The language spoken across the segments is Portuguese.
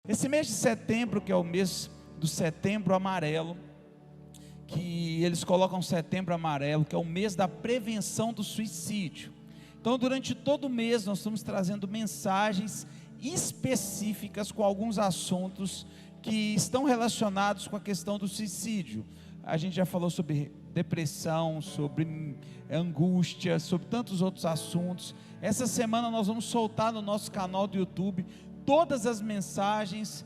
Esse mês de setembro, que é o mês do Setembro Amarelo, que eles colocam Setembro Amarelo, que é o mês da prevenção do suicídio. Então, durante todo o mês, nós estamos trazendo mensagens específicas com alguns assuntos que estão relacionados com a questão do suicídio. A gente já falou sobre depressão, sobre angústia, sobre tantos outros assuntos. Essa semana nós vamos soltar no nosso canal do YouTube todas as mensagens,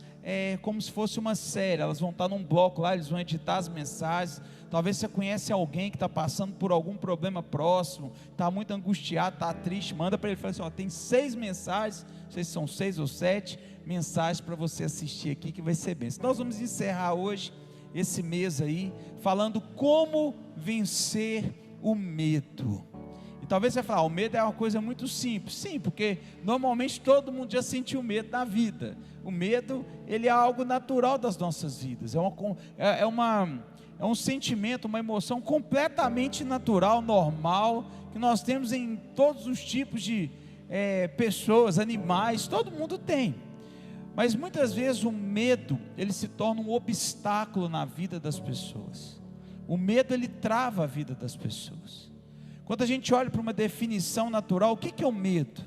como se fosse uma série. Elas vão estar num bloco lá, eles vão editar as mensagens. Talvez você conhece alguém que está passando por algum problema próximo, está muito angustiado, está triste, manda para ele, fala assim, tem 6 mensagens, não sei se são 6 ou 7 mensagens para você assistir aqui, que vai ser bem. Nós vamos encerrar hoje, esse mês aí, falando como vencer o medo. E talvez você fale, o medo é uma coisa muito simples. Sim, porque normalmente todo mundo já sentiu medo na vida. O medo, ele é algo natural das nossas vidas, é um sentimento, uma emoção completamente natural, normal, que nós temos em todos os tipos de pessoas, animais, todo mundo tem. Mas muitas vezes o medo, ele se torna um obstáculo na vida das pessoas. O medo, ele trava a vida das pessoas. Quando a gente olha para uma definição natural, o que é o medo?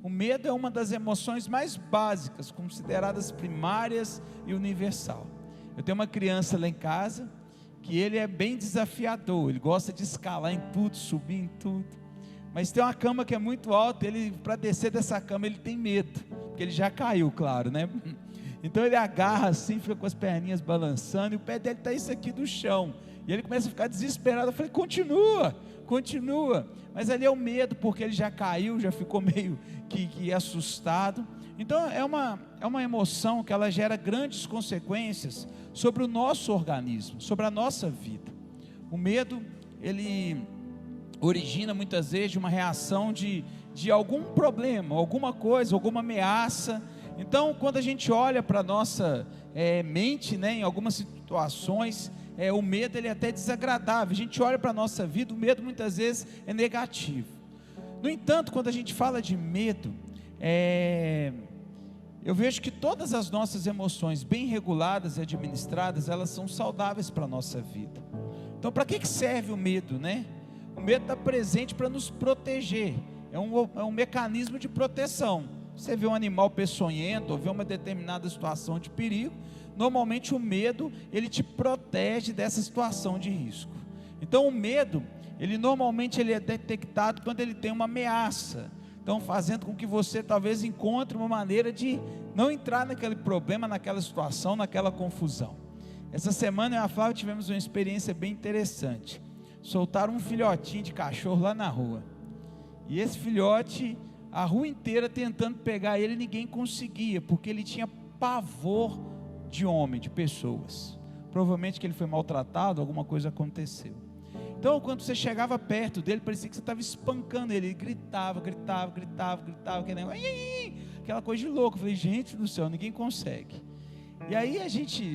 O medo é uma das emoções mais básicas, consideradas primárias e universal. Eu tenho uma criança lá em casa, que ele é bem desafiador, ele gosta de escalar em tudo, subir em tudo, mas tem uma cama que é muito alta, ele, para descer dessa cama, ele tem medo, porque ele já caiu, claro, né? Então ele agarra assim, fica com as perninhas balançando, e o pé dele está isso aqui do chão, e ele começa a ficar desesperado. Eu falei, continua, mas ali é o medo, porque ele já caiu, já ficou meio que assustado. Então é uma emoção que ela gera grandes consequências sobre o nosso organismo, sobre a nossa vida. O medo, ele origina muitas vezes de uma reação de algum problema, alguma coisa, alguma ameaça. Então, quando a gente olha para a nossa mente, em algumas situações, o medo, ele é até desagradável. A gente olha para a nossa vida, o medo muitas vezes é negativo. No entanto, quando a gente fala de medo, eu vejo que todas as nossas emoções bem reguladas e administradas, elas são saudáveis para a nossa vida. Então, para que serve o medo, O medo está presente para nos proteger, é um mecanismo de proteção. Você vê um animal peçonhento, ou vê uma determinada situação de perigo, normalmente o medo, ele te protege dessa situação de risco. Então o medo, normalmente ele é detectado quando ele tem uma ameaça, então fazendo com que você talvez encontre uma maneira de não entrar naquele problema, naquela situação, naquela confusão. Essa semana eu e a Flávia tivemos uma experiência bem interessante. Soltaram um filhotinho de cachorro lá na rua, e esse filhote, a rua inteira tentando pegar ele, ninguém conseguia, porque ele tinha pavor de homem, de pessoas. Provavelmente que ele foi maltratado, alguma coisa aconteceu. Então quando você chegava perto dele, parecia que você estava espancando ele. Ele gritava, aquela coisa de louco. Eu falei, gente do céu, ninguém consegue. E aí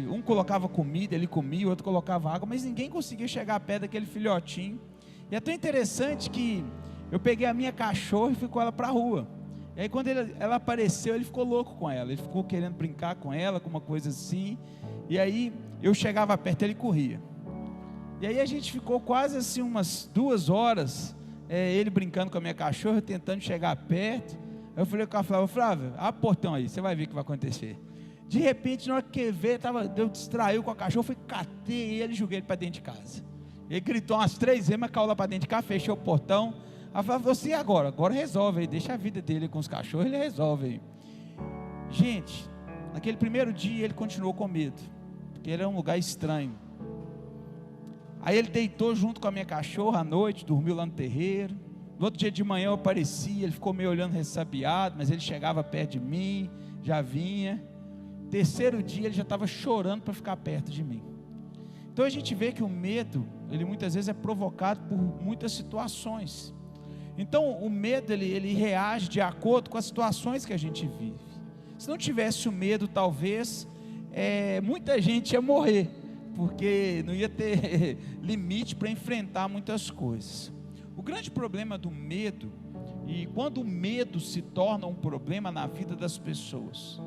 um colocava comida, ele comia, o outro colocava água, mas ninguém conseguia chegar perto daquele filhotinho. E é tão interessante que eu peguei a minha cachorra e fui com ela para a rua. E aí quando ela apareceu, ele ficou louco com ela, ele ficou querendo brincar com ela, com uma coisa assim. E aí eu chegava perto, ele corria. E aí a gente ficou quase assim umas 2 horas, ele brincando com a minha cachorra, tentando chegar perto. Aí eu falei com a Flávia, abre o portão aí, você vai ver o que vai acontecer. De repente, na hora que ver, eu distraí com a cachorra, fui, catei ele e joguei ele para dentro de casa. Ele gritou umas 3 vezes, mas caiu lá para dentro de casa, fechou o portão. Aí falava, você agora resolve aí, deixa a vida dele com os cachorros, ele resolve aí. Gente, naquele primeiro dia ele continuou com medo, porque ele é um lugar estranho. Aí ele deitou junto com a minha cachorra à noite, dormiu lá no terreiro. No outro dia de manhã eu apareci, ele ficou meio olhando ressabiado, mas ele chegava perto de mim, já vinha. Terceiro dia ele já estava chorando para ficar perto de mim. Então a gente vê que o medo, ele muitas vezes é provocado por muitas situações. Então o medo, ele reage de acordo com as situações que a gente vive. Se não tivesse o medo, talvez muita gente ia morrer, porque não ia ter limite para enfrentar muitas coisas. O grande problema do medo, e quando o medo se torna um problema na vida das pessoas,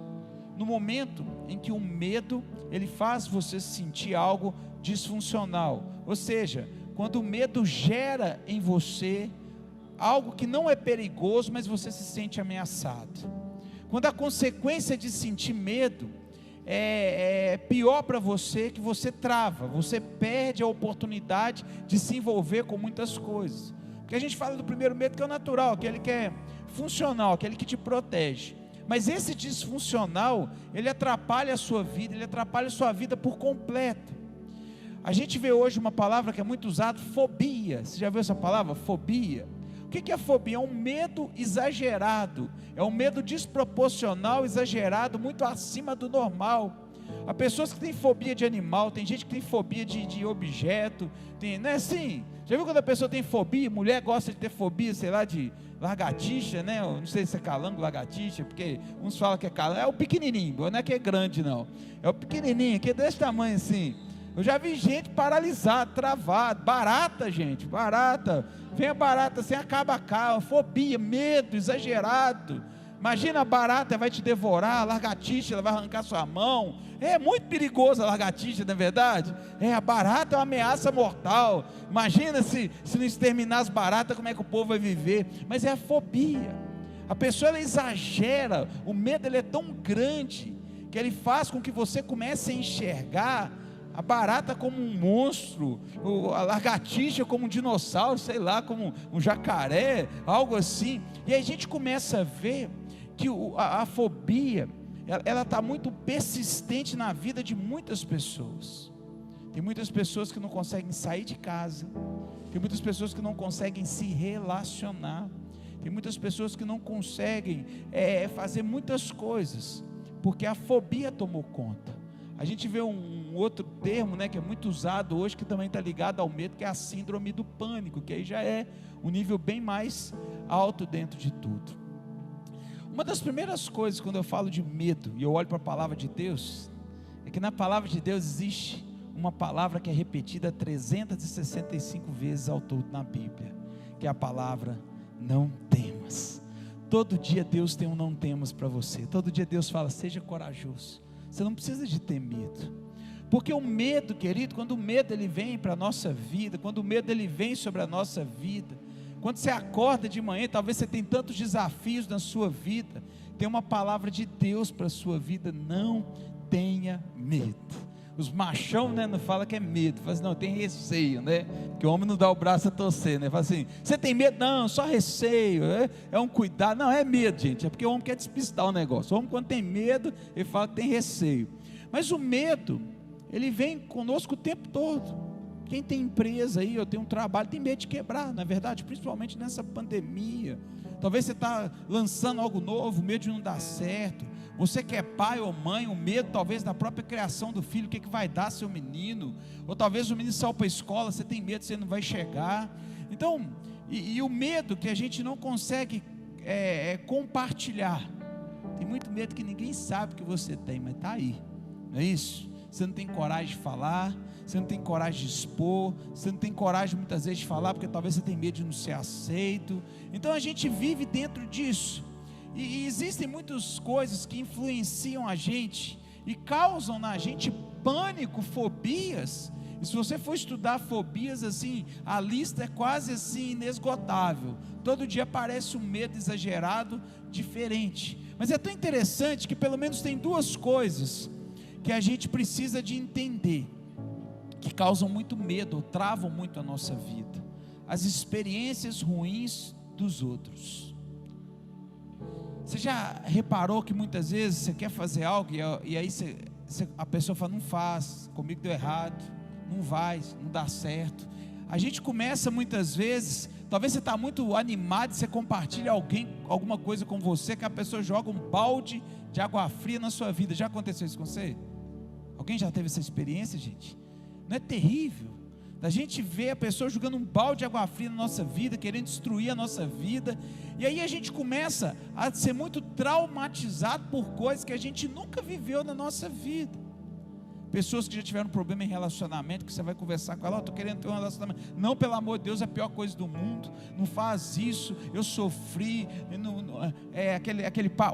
no momento em que o medo, ele faz você sentir algo disfuncional, ou seja, quando o medo gera em você algo que não é perigoso, mas você se sente ameaçado. Quando a consequência de sentir medo é pior para você, que você trava, você perde a oportunidade de se envolver com muitas coisas. Porque a gente fala do primeiro medo, que é o natural, aquele que é funcional, aquele que te protege. Mas esse disfuncional, ele atrapalha a sua vida, ele atrapalha a sua vida por completo. A gente vê hoje uma palavra que é muito usada, fobia. Você já viu essa palavra? Fobia. O que é fobia? É um medo exagerado, é um medo desproporcional, exagerado, muito acima do normal. Há pessoas que têm fobia de animal, tem gente que tem fobia de objeto, não é assim? Já viu quando a pessoa tem fobia? Mulher gosta de ter fobia, sei lá, de lagartixa, né? Eu não sei se é calango, lagartixa, porque uns falam que é calango, é o pequenininho, não é que é grande não, é o pequenininho, que é desse tamanho assim. Eu já vi gente paralisada, travada, barata, gente, barata, vem a barata assim, acaba a cara, fobia, medo exagerado. Imagina a barata, vai te devorar, a lagartixa, ela vai arrancar sua mão. É muito perigoso a lagartixa, não é verdade? A barata é uma ameaça mortal. Imagina se não exterminar as baratas, como é que o povo vai viver? Mas é a fobia. A pessoa, ela exagera, o medo, ele é tão grande, que ele faz com que você comece a enxergar a barata como um monstro, a lagartixa como um dinossauro, sei lá, como um jacaré, algo assim. E aí a gente começa a ver que a fobia, ela está muito persistente na vida de muitas pessoas. Tem muitas pessoas que não conseguem sair de casa, tem muitas pessoas que não conseguem se relacionar, tem muitas pessoas que não conseguem fazer muitas coisas, porque a fobia tomou conta. A gente vê um outro termo, né, que é muito usado hoje, que também está ligado ao medo, que é a síndrome do pânico, que aí já é um nível bem mais alto dentro de tudo. Uma das primeiras coisas, quando eu falo de medo, e eu olho para a palavra de Deus, é que na palavra de Deus existe uma palavra que é repetida 365 vezes ao todo na Bíblia, que é a palavra não temas. Todo dia Deus tem um não temas para você, todo dia Deus fala, seja corajoso. Você não precisa de ter medo, porque o medo, querido, quando o medo ele vem para a nossa vida, quando o medo ele vem sobre a nossa vida, quando você acorda de manhã, talvez você tenha tantos desafios na sua vida, tem uma palavra de Deus para a sua vida, não tenha medo. Os machão, né, não fala que é medo, fala assim, não, tem receio, né, porque o homem não dá o braço a torcer, né, fala assim, você tem medo? Não, só receio, é um cuidado, não, é medo, gente, é porque o homem quer despistar o negócio. O homem, quando tem medo, ele fala que tem receio, mas o medo, ele vem conosco o tempo todo. Quem tem empresa aí, eu tenho um trabalho, tem medo de quebrar, na verdade, principalmente nessa pandemia. Talvez você está lançando algo novo, medo de não dar certo. Você que é pai ou mãe, o medo talvez da própria criação do filho, o que vai dar seu menino, ou talvez o menino saiu para a escola, você tem medo, você não vai chegar. Então, e o medo que a gente não consegue compartilhar, tem muito medo que ninguém sabe que você tem, mas está aí, não é isso? Você não tem coragem de falar, você não tem coragem de expor, você não tem coragem muitas vezes de falar, porque talvez você tenha medo de não ser aceito. Então a gente vive dentro disso, e existem muitas coisas que influenciam a gente, e causam na gente pânico, fobias. E se você for estudar fobias assim, a lista é quase assim inesgotável, todo dia aparece um medo exagerado, diferente. Mas é tão interessante que pelo menos tem duas coisas que a gente precisa de entender, que causam muito medo, ou travam muito a nossa vida: as experiências ruins dos outros. Você já reparou que muitas vezes você quer fazer algo, e aí a pessoa fala, não faz, comigo deu errado, não vai, não dá certo. A gente começa muitas vezes, talvez você está muito animado, você compartilha alguma coisa com você, que a pessoa joga um balde de água fria na sua vida. Já aconteceu isso com você? Alguém já teve essa experiência, gente? Não é terrível? Da gente ver a pessoa jogando um balde de água fria na nossa vida, querendo destruir a nossa vida, e aí a gente começa a ser muito traumatizado por coisas que a gente nunca viveu na nossa vida. Pessoas que já tiveram problema em relacionamento, que você vai conversar com ela, estou querendo ter um relacionamento. Não, pelo amor de Deus, é a pior coisa do mundo. Não faz isso, eu sofri.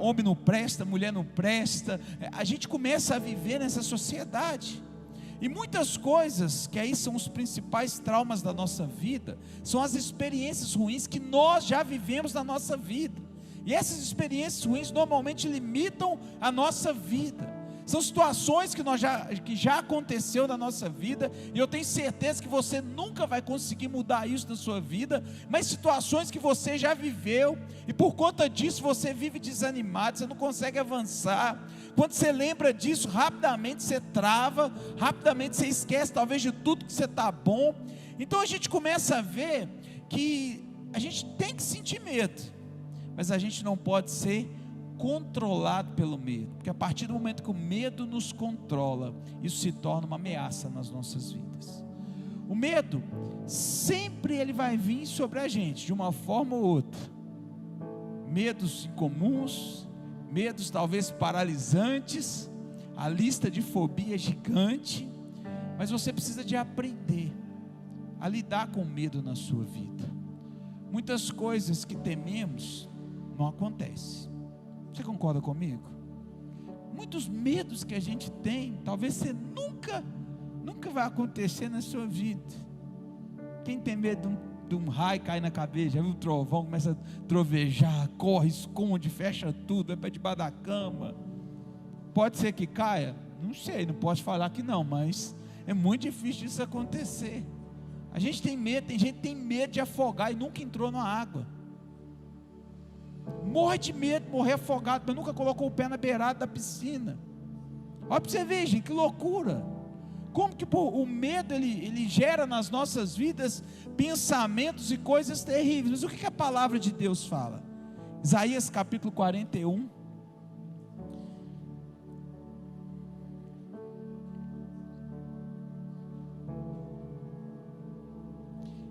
Homem não presta, mulher não presta. A gente começa a viver nessa sociedade. E muitas coisas, que aí são os principais traumas da nossa vida, são as experiências ruins que nós já vivemos na nossa vida. E essas experiências ruins normalmente limitam a nossa vida. São situações que já aconteceu na nossa vida, e eu tenho certeza que você nunca vai conseguir mudar isso na sua vida, mas situações que você já viveu, e por conta disso você vive desanimado, você não consegue avançar. Quando você lembra disso, rapidamente você trava, rapidamente você esquece talvez de tudo que você está bom. Então a gente começa a ver que a gente tem que sentir medo, mas a gente não pode ser controlado pelo medo, porque a partir do momento que o medo nos controla, isso se torna uma ameaça nas nossas vidas. O medo sempre ele vai vir sobre a gente de uma forma ou outra. Medos incomuns, medos talvez paralisantes, a lista de fobia é gigante, mas você precisa de aprender a lidar com o medo na sua vida. Muitas coisas que tememos não acontecem. Você concorda comigo? Muitos medos que a gente tem, talvez você nunca vai acontecer na sua vida. Quem tem medo de um raio cair na cabeça, já viu o trovão, começa a trovejar, corre, esconde, fecha tudo, vai para debaixo da cama. Pode ser que caia? Não sei, não posso falar que não, mas é muito difícil isso acontecer. A gente tem medo, tem gente que tem medo de afogar e nunca entrou na água. Morre de medo de morrer afogado, mas nunca colocou o pé na beirada da piscina. Olha para você ver, gente, que loucura. Como que o medo ele gera nas nossas vidas pensamentos e coisas terríveis. Mas o que a palavra de Deus fala? Isaías capítulo 41.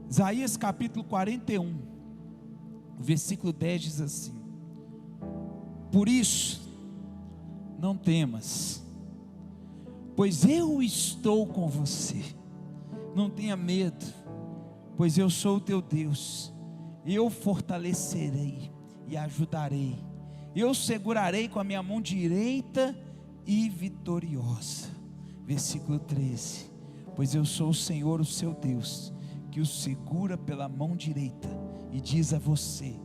Isaías capítulo 41, o versículo 10 diz assim: por isso, não temas, pois eu estou com você. Não tenha medo, pois eu sou o teu Deus. Eu fortalecerei e ajudarei. Eu segurarei com a minha mão direita e vitoriosa. Versículo 13: pois eu sou o Senhor, o seu Deus, que o segura pela mão direita e diz a você: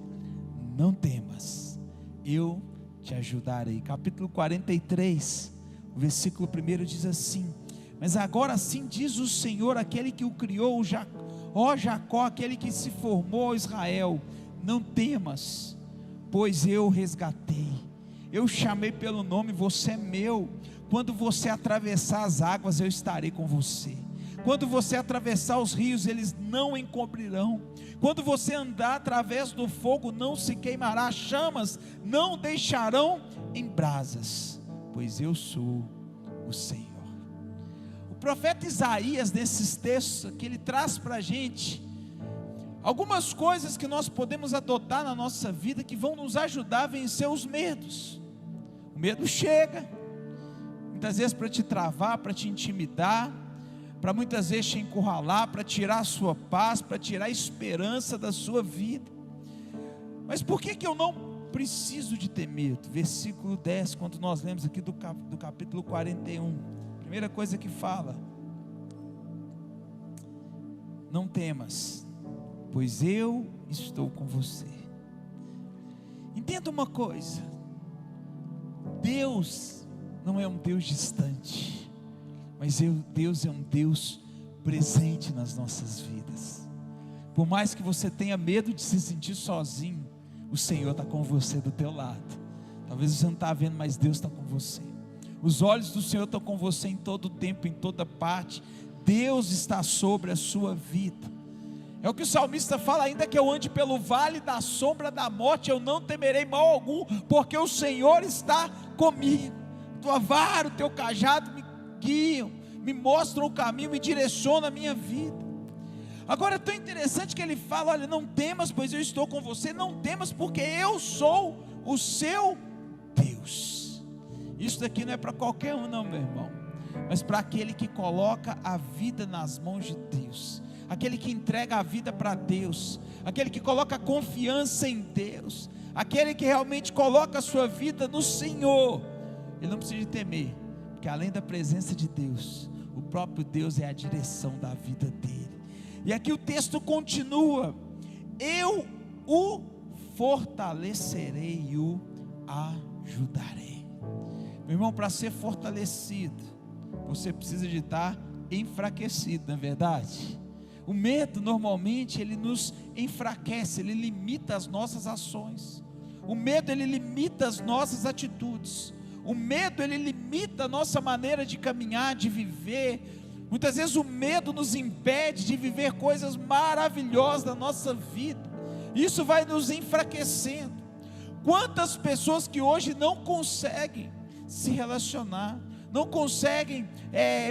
não temas, eu te ajudarei. Capítulo 43, o versículo 1 diz assim: mas agora sim diz o Senhor, aquele que o criou, ó Jacó, aquele que se formou, Israel, não temas, pois eu resgatei, eu chamei pelo nome, você é meu. Quando você atravessar as águas, eu estarei com você. Quando você atravessar os rios, eles não encobrirão. Quando você andar através do fogo, não se queimará, chamas não deixarão em brasas, pois eu sou o Senhor. O profeta Isaías, nesses textos que ele traz para a gente algumas coisas que nós podemos adotar na nossa vida, que vão nos ajudar a vencer os medos. O medo chega, muitas vezes para te travar, para te intimidar, para muitas vezes te encurralar, para tirar a sua paz, para tirar a esperança da sua vida. Mas por que eu não preciso de ter medo? Versículo 10, quando nós lemos aqui do capítulo 41, primeira coisa que fala: não temas, pois eu estou com você. Entenda uma coisa: Deus não é um Deus distante, mas Deus é um Deus presente nas nossas vidas. Por mais que você tenha medo de se sentir sozinho, o Senhor está com você do teu lado. Talvez você não está vendo, mas Deus está com você. Os olhos do Senhor estão com você em todo tempo, em toda parte. Deus está sobre a sua vida. É o que o salmista fala: ainda que eu ande pelo vale da sombra da morte, eu não temerei mal algum, porque o Senhor está comigo. Tua vara, o teu cajado me guiam, me mostram o caminho, me direcionam a minha vida. Agora é tão interessante que ele fala: olha, não temas, pois eu estou com você. Não temas, porque eu sou o seu Deus. Isso daqui não é para qualquer um não, meu irmão. mas para aquele que coloca a vida nas mãos de Deus, aquele que entrega a vida para Deus, aquele que coloca confiança em Deus, aquele que realmente coloca a sua vida no Senhor. Ele não precisa de temer, porque além da presença de Deus, o próprio Deus é a direção da vida dele. E aqui o texto continua: eu o fortalecerei e o ajudarei. Meu irmão, para ser fortalecido, você precisa de estar enfraquecido, não é verdade? O medo normalmente ele nos enfraquece, ele limita as nossas ações. O medo ele limita as nossas atitudes. O medo ele limita a nossa maneira de caminhar, de viver. Muitas vezes o medo nos impede de viver coisas maravilhosas na nossa vida. Isso vai nos enfraquecendo. Quantas pessoas que hoje não conseguem se relacionar, não conseguem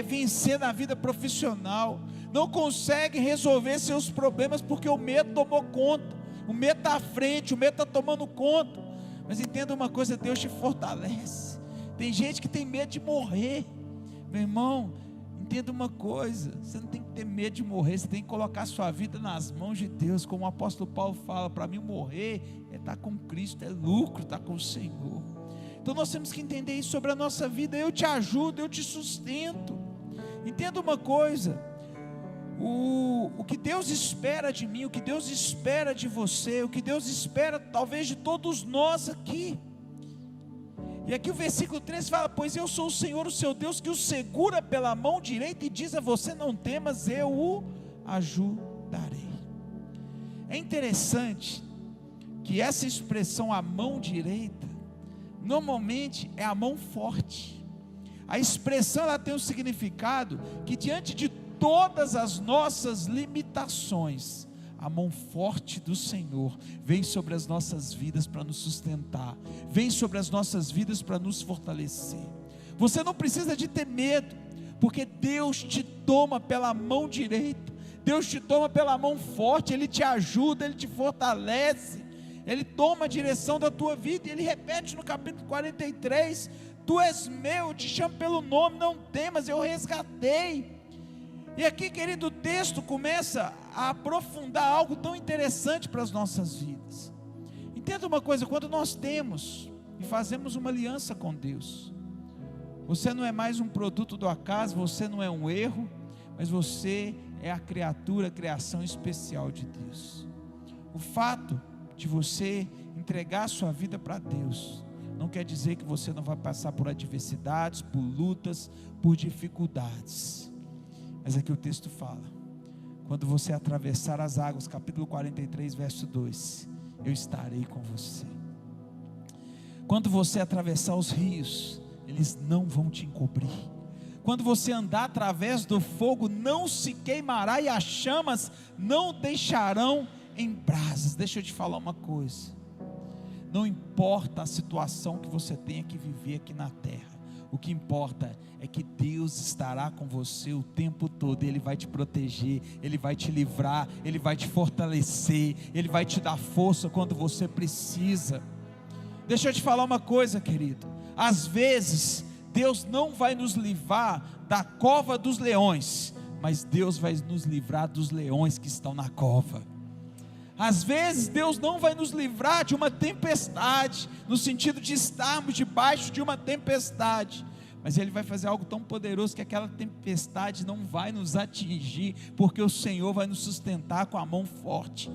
vencer na vida profissional, não conseguem resolver seus problemas porque o medo tomou conta, o medo está à frente, o medo está tomando conta. Mas entenda uma coisa, Deus te fortalece. Tem gente que tem medo de morrer. Meu irmão, entenda uma coisa, você não tem que ter medo de morrer, você tem que colocar a sua vida nas mãos de Deus. Como o apóstolo Paulo fala, para mim morrer é estar com Cristo, é lucro estar com o Senhor. Então nós temos que entender isso sobre a nossa vida. Eu te ajudo, eu te sustento. Entenda uma coisa, o que Deus espera de mim, o que Deus espera de você, o que Deus espera talvez de todos nós aqui. E aqui o versículo 3 fala: pois eu sou o Senhor, o seu Deus, que o segura pela mão direita e diz a você: não temas, eu o ajudarei. É interessante que essa expressão, a mão direita, normalmente é a mão forte. A expressão ela tem um significado que diante de todas as nossas limitações, a mão forte do Senhor vem sobre as nossas vidas para nos sustentar, vem sobre as nossas vidas para nos fortalecer. Você não precisa de ter medo, porque Deus te toma pela mão direita, Deus te toma pela mão forte, Ele te ajuda, Ele te fortalece, Ele toma a direção da tua vida. E Ele repete no capítulo 43, tu és meu, te chamo pelo nome, não temas, eu resgatei. E aqui, querido, o texto começa a aprofundar algo tão interessante para as nossas vidas. Entenda uma coisa, quando nós temos e fazemos uma aliança com Deus, você não é mais um produto do acaso, você não é um erro, mas você é a criatura, a criação especial de Deus. O fato de você entregar a sua vida para Deus não quer dizer que você não vai passar por adversidades, por lutas, por dificuldades. Mas aqui o texto fala: quando você atravessar as águas, capítulo 43, verso 2, eu estarei com você. Quando você atravessar os rios, eles não vão te encobrir. Quando você andar através do fogo, não se queimará, e as chamas não deixarão em brasas. Deixa eu te falar uma coisa, não importa a situação que você tenha que viver aqui na terra, o que importa é que Deus estará com você o tempo todo. Ele vai te proteger, Ele vai te livrar, Ele vai te fortalecer, Ele vai te dar força quando você precisa. Deixa eu te falar uma coisa, querido, às vezes Deus não vai nos livrar da cova dos leões, mas Deus vai nos livrar dos leões que estão na cova. Às vezes Deus não vai nos livrar de uma tempestade, no sentido de estarmos debaixo de uma tempestade, mas Ele vai fazer algo tão poderoso que aquela tempestade não vai nos atingir, porque o Senhor vai nos sustentar com a mão forte.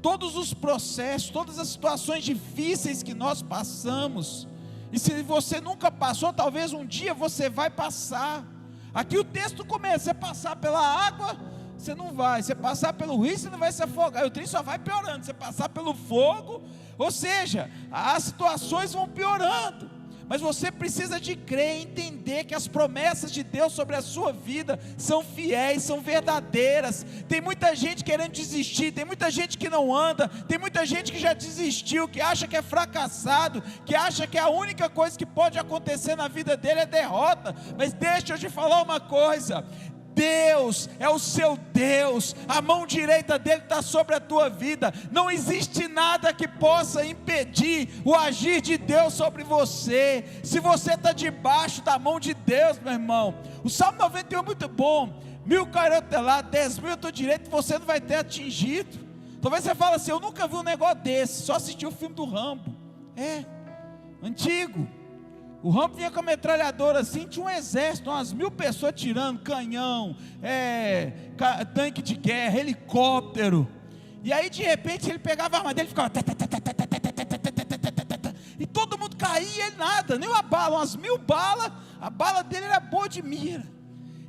Todos os processos, todas as situações difíceis que nós passamos, e se você nunca passou, talvez um dia você vai passar. Aqui o texto começa: você passar pela água, você não vai, você passar pelo rio, você não vai se afogar, o trem só vai piorando. Você passar pelo fogo, ou seja, as situações vão piorando, mas você precisa de crer e entender que as promessas de Deus sobre a sua vida são fiéis, são verdadeiras. Tem muita gente querendo desistir, tem muita gente que não anda, tem muita gente que já desistiu, que acha que é fracassado, que acha que a única coisa que pode acontecer na vida dele é derrota. Mas deixa eu te falar uma coisa: Deus é o seu Deus, a mão direita dele está sobre a tua vida, não existe nada que possa impedir o agir de Deus sobre você. Se você está debaixo da mão de Deus, meu irmão, o Salmo 91 é muito bom: 1000 cairão ao teu lado, 10.000 ao teu direito, você não vai ter atingido. Talvez você fale assim: eu nunca vi um negócio desse, só assisti o filme do Rambo, antigo. O Rambo vinha com a metralhadora assim, tinha um exército, umas 1000 pessoas tirando, canhão, tanque de guerra, helicóptero. E aí de repente ele pegava a arma dele e ficava, e todo mundo caía, ele nada, nem uma bala, umas 1000 balas, a bala dele era boa de mira.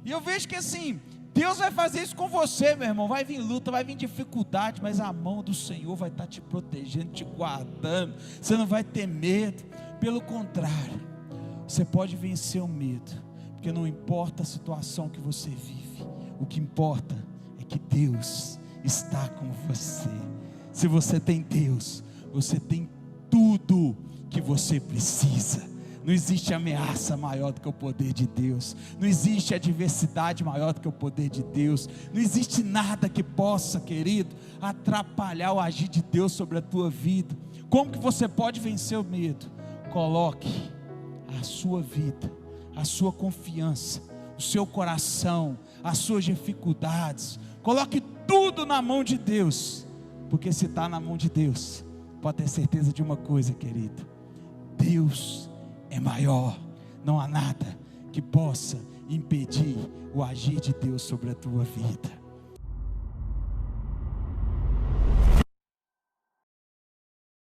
E eu vejo que assim, Deus vai fazer isso com você, meu irmão. Vai vir luta, vai vir dificuldade, mas a mão do Senhor vai estar te protegendo, te guardando. Você não vai ter medo, pelo contrário, você pode vencer o medo, porque não importa a situação que você vive, o que importa é que Deus está com você. Se você tem Deus, você tem tudo que você precisa. Não existe ameaça maior do que o poder de Deus, não existe adversidade maior do que o poder de Deus, não existe nada que possa, querido, atrapalhar o agir de Deus sobre a tua vida. Como que você pode vencer o medo? Coloque a sua vida, a sua confiança, o seu coração, as suas dificuldades, coloque tudo na mão de Deus, porque se está na mão de Deus, pode ter certeza de uma coisa, querido: Deus é maior. Não há nada que possa impedir o agir de Deus sobre a tua vida.